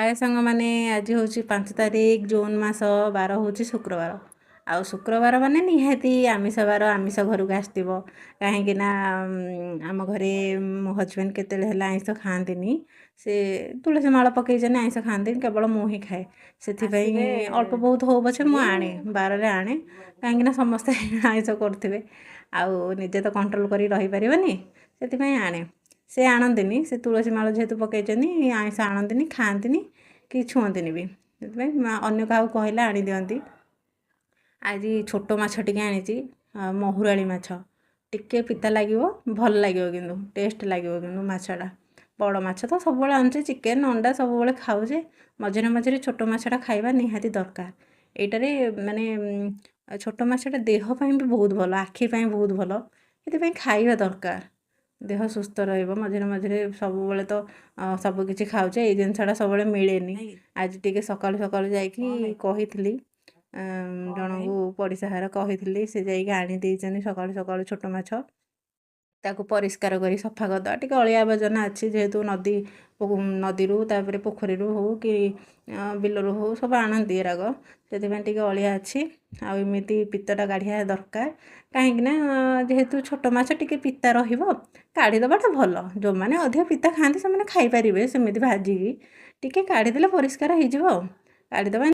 हाय सांग माने आज हूँ 5 तारीख जून मास बार हूँ शुक्रवार आउ शुक्रवार माने निहाती आमिष बार आमिष घर को आसो कहीं आम घरे मो हजबैंड केते आइंष खाती से तुलसी माला पकईन आइंष खाती केवल मु ही खाए से अल्प बहुत हो पछे मु आने बार रे आने कहीं समस्ते आइंष करुवे आउ निजे तो कंट्रोल कर रही पारनी से आने से आणतीनी से तुलसी माला जेहेतु पकई आइंष आणतीनी खाती कि छुअंती भी अन्य क्या कहले आनी दिंती आज छोट माछ टे आनी महुराली माछ टिके पिता लगे भल लगे कि टेस्ट लगे कि माछटा बड़ माछ तो सब आनुचे चिकेन अंडा सब खाऊे मझे मझे छोट माछटा खाइबा निहाती दरकार एटारे माने छोट माछटा देहपाई भी बहुत भल आखिपाई बहुत भल ये खाइबा दरकार देह सुस्थ मझे मझे सब तो सबकि खाऊे ये जिनसा सब मिले आज टी सकालू सकालू जाकि जन को पड़िशा घर कही से जाकि आनी सकालू सकालू छोट माछ ताकू परिष्कार कर सफा करदा टी अलिया आवर्जना अच्छी जेहेतु नदी तापर पोखरी हो कि बिलरू हो सब आणती एराग से अलिया अच्छी आमती पित्तटा काढ़िया दरकार कहीं जेहेतु छोट माछ टी पिता रहीदेवाटा भल जो मैंने अधिक पिता खाती से खाईपारे सेमती भाजिकी टी काढ़ीदे परिष्कार हो काढ़ीदेवा